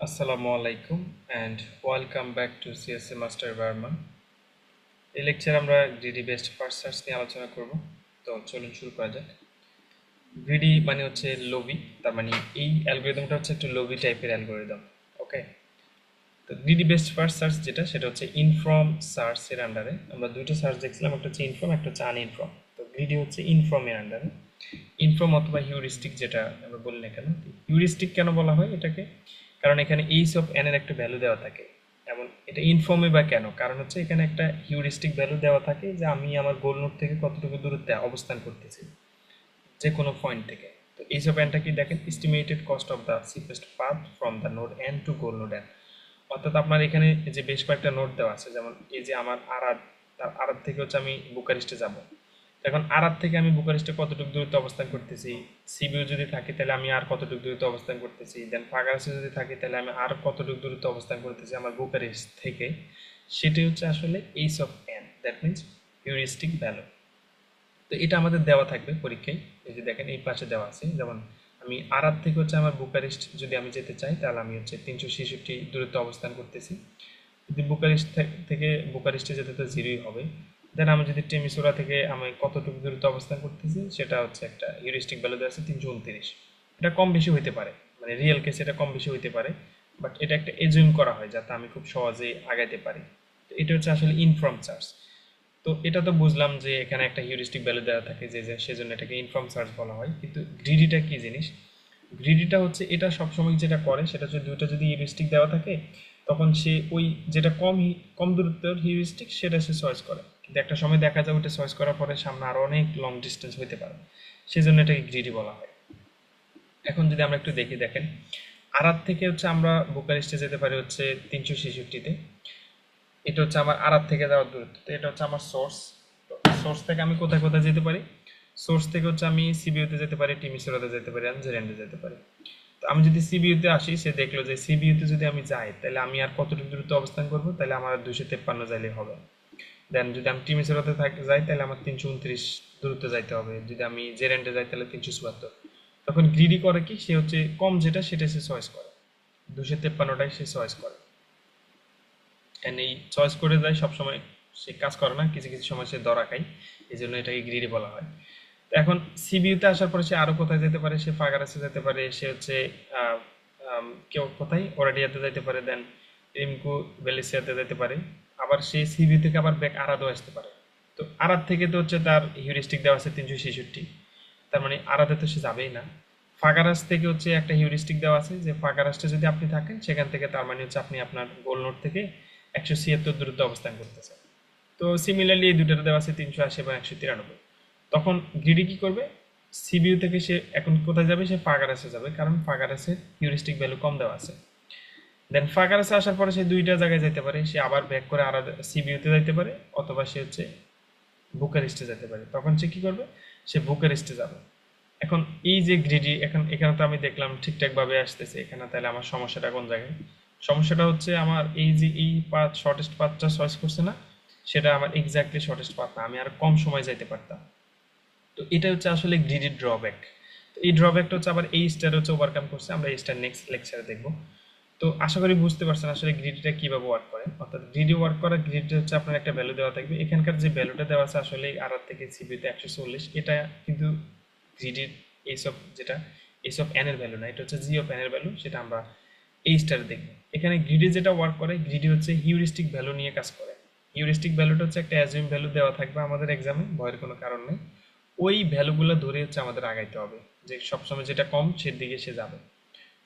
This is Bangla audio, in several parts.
Assalamualaikum and welcome back to CSA Master Varman. এই লেকচারে আমরা গ্রিডি বেসড ফার্স্ট সার্চ নিয়ে আলোচনা করব। তো চলুন শুরু করা যাক। গ্রিডি মানে হচ্ছে লোভি, তার মানে এই অ্যালগরিদমটা হচ্ছে একটু লোভি টাইপের অ্যালগরিদম। ওকে, তো গ্রিডি বেসড ফার্স্ট সার্চ যেটা, সেটা হচ্ছে ইনফর্ম সার্চের আন্ডারে। আমরা দুটো সার্চ দেখছিলাম, একটা হচ্ছে ইনফর্ম, একটা হচ্ছে আনইনফর্ম। তো গ্রিডি হচ্ছে ইনফর্মের আন্ডারে। ইনফর্ম অথবা হিউরিস্টিক যেটা আমরা বলি না কেন, হিউরিস্টিক কেন বলা হয় এটাকে, কারণ এখানে এইচ অফ এন এর একটা ভ্যালু দেওয়া থাকে। এমন এটা ইনফর্মে বা কেন, কারণ হচ্ছে এখানে একটা হিউরিস্টিক ভ্যালু দেওয়া থাকে যে আমি আমার গোল নোড থেকে কতটুকু দূরত্বে অবস্থান করতেছি যে কোনো পয়েন্ট থেকে। তো এইচ অফ এনটা কি দেখেন, estimated cost of the simplest path from the node N to goal node N. অর্থাৎ আপনার এখানে যে বেশ কয়েকটা নোড দেওয়া আছে, যেমন এই যে আমার আরাদ, তার আরাদ থেকে হচ্ছে আমি বুকারেস্টে যাব। এখন আরাদ থেকে আমি বুকারেস্টে কতটুকু দূরত্ব অবস্থান করতেছি, সিবিইউ যদি থাকে তাহলে আমি আর কতটুকু দূরত্ব অবস্থান করতেছি, দেন ফাগারাসে যদি থাকে তাহলে আমি আর কতটুকু দূরত্ব অবস্থান করতেছি আমার বুকারেস্ট থেকে। সেটাই হচ্ছে আসলে H of N, that means heuristic value. তো এটা আমাদের দেওয়া থাকবে পরীক্ষায়। এই যে দেখেন এই পাশে দেওয়া আছে, যেমন আমি আরাদ থেকে হচ্ছে আমার বুকারেস্ট যদি আমি যেতে চাই তাহলে আমি হচ্ছে 366 দূরত্ব অবস্থান করতেছি। যদি বুকারেস্ট থেকে বুকারেস্টে যেতে তো জিরোই হবে। দেন আমি যদি টেমিসোরা থেকে আমি কতটুকু দূরত্ব অবস্থান করতেছি, সেটা হচ্ছে একটা হিউরিস্টিক ভ্যালু দেওয়া আছে 329। এটা কম বেশি হইতে পারে, মানে রিয়েল কেস এটা কম বেশি হইতে পারে, বাট এটা একটা এজিউম করা হয় যাতে আমি খুব সহজেই আগাইতে পারি। তো এটা হচ্ছে আসলে ইনফর্ম সার্চ। তো এটা তো বুঝলাম যে এখানে একটা হিউরিস্টিক ভ্যালু দেওয়া থাকে যে সেজন্য এটাকে ইনফর্ম সার্চ বলা হয়। কিন্তু গ্রিডিটা কি জিনিস, গ্রিডিটা হচ্ছে এটা সবসময় যেটা করে সেটা হচ্ছে দুইটা যদি হিউরিস্টিক দেওয়া থাকে তখন সে ওই যেটা কম দূরত্বের হিউরিস্টিক সেটা সে চয়েস করে। কিন্তু একটা সময় দেখা যায় ওইটা চয়েস করার পরে সামনে আরো অনেক লং ডিস্টেন্স হইতে পারে, সেজন্য এটাকে গ্রিডি বলা হয়। এখন যদি আমরা একটু দেখি, দেখেন আরাত থেকে হচ্ছে আমরা বুকারেস্টে যেতে পারি হচ্ছে 366-তে। এটা হচ্ছে আমার আরাত থেকে যাওয়ার দূরত্ব। তো এটা হচ্ছে আমার সোর্স। সোর্স থেকে আমি কোথায় কোথায় যেতে পারি, সোর্স থেকে হচ্ছে আমি সিবিইউতে যেতে পারি, টিমিসোরাতে যেতে পারি, আনজেরেন্ডে যেতে পারি। তো আমি যদি সিবিইউতে আসি, সে দেখলো যে সিবিইউতে যদি আমি যাই তাহলে আমি আর কতটুকু দূরত্ব অবস্থান করবো, তাহলে আমার আর 253 যাইলে হবে। দেন যদি আমি টিমিসোরাতে যাই তাহলে আমার 329 দূরত্ব যাইতে হবে। যদি আমি জেরেন্ডে যাই তাহলে 374। তখন গ্রিডি করে কি, সে হচ্ছে কম যেটা সেটা সে চয়েস করে, 253টাই সে চয়েস করে। এন্ড এই চয়েস করে যায় সবসময়, সে কাজ করে না, কিছু কিছু সময় সে ধরা খায়, এই জন্য এটাকে গ্রিডি বলা হয়। তো এখন সিবিইউতে আসার পরে সে আরো কোথায় যেতে পারে, সে ফাগারাসে যেতে পারে, সে হচ্ছে কেউ কোথায় ওরাডিয়াতে যেতে পারে, দেন রিমকু ভ্যালেসিয়াতে যেতে পারে। আবার সে সিবিইউ থেকে আবার ব্যাক আরাদও আসতে পারে। তো আরাদ থেকে তো হচ্ছে তার হিউরিস্টিক দেওয়া আছে 366, তার মানে আরাদে তো সে যাবেই না। ফাগারাস থেকে হচ্ছে একটা হিউরিস্টিক দেওয়া আছে যে ফাগারাসটা যদি আপনি থাকেন সেখান থেকে, তার মানে হচ্ছে আপনি আপনার গোল নোট থেকে 176 দূরত্বে অবস্থান করতেছেন। তো সিমিলারলি এই দুটোতে দেওয়া আছে 380 এবং 193। তখন গ্রিডি কি করবে, সিবিইউ থেকে সে এখন কোথায় যাবে, সে ফাগারাসে যাবে, কারণ ফাগারাসের হিউরিস্টিক ভ্যালু কম দেওয়া আছে। দেন ফাগারাসে আসার পরে সে দুইটা জায়গায় যেতে পারে, সে আবার ব্যাক করে আর সিবিইউতে যাইতে পারে, অথবা সে হচ্ছে বুকারেস্টে যেতে পারে। তখন সে কি করবে, সে বুকারেস্টে যাবে। এখন এই যে গ্রিডি, এখন এখানে তো আমি দেখলাম ঠিকঠাক ভাবে আসতেছে এখানে, তাহলে আমার সমস্যাটা কোন জায়গায়, সমস্যাটা হচ্ছে আমার এই যে এই পাথ, শর্টেস্ট পাথটা চয়েস করছে না, সেটা আমার এক্স্যাক্টলি শর্টেস্ট পাথ না, আমি আর কম সময় যাইতে পারতাম। তো এটা হচ্ছে আসলে গ্রিডির ড্রব্যাক। তো এই ড্রব্যাকটা হচ্ছে আবার এই স্টার হচ্ছে ওভারকাম করছে, আমরা এই স্টার নেক্সট লেকচারে দেখবো। তো আশা করি বুঝতে পারছেন আসলে গ্রিডটা কিভাবে ওয়ার্ক করে। অর্থাৎ গ্রিডি ওয়ার্ক করা, গ্রিড হচ্ছে আপনার একটা ভ্যালু দেওয়া থাকবে, এখানকার যে ভ্যালুটা দেওয়া আছে আসলে আর থেকে সিবিতে 140, এটা কিন্তু গ্রিডির এইসব যেটা এইসব এন এর ভ্যালু না, এটা হচ্ছে জি অফ এন এর ভ্যালু, সেটা আমরা এই স্টারে দেখবো। এখানে গ্রিডি যেটা ওয়ার্ক করে, গ্রিডি হচ্ছে হিউরিস্টিক ভ্যালু নিয়ে কাজ করে। হিউরিস্টিক ভ্যালুটা হচ্ছে একটা অ্যাজিউম ভ্যালু দেওয়া থাকবে আমাদের এক্সামে, ভয়ের কোনো কারণ নেই। ওই ভ্যালুগুলো ধরে হচ্ছে আমাদের আগাইতে হবে, যে সবসময় যেটা কম সেদিকে সে যাবে।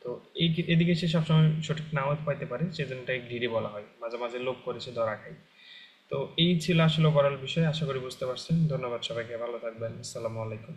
তো এই এদিকে সে সবসময় সঠিক নাও পাইতে পারে, সেজন্য এটাকে গ্রিডি বলা হয়, মাঝে মাঝে লোভ করে সে ধরা খায়। তো এই ছিল আসলে ওভারঅল বিষয়, আশা করি বুঝতে পারছেন। ধন্যবাদ সবাইকে, ভালো থাকবেন, আসসালামু আলাইকুম।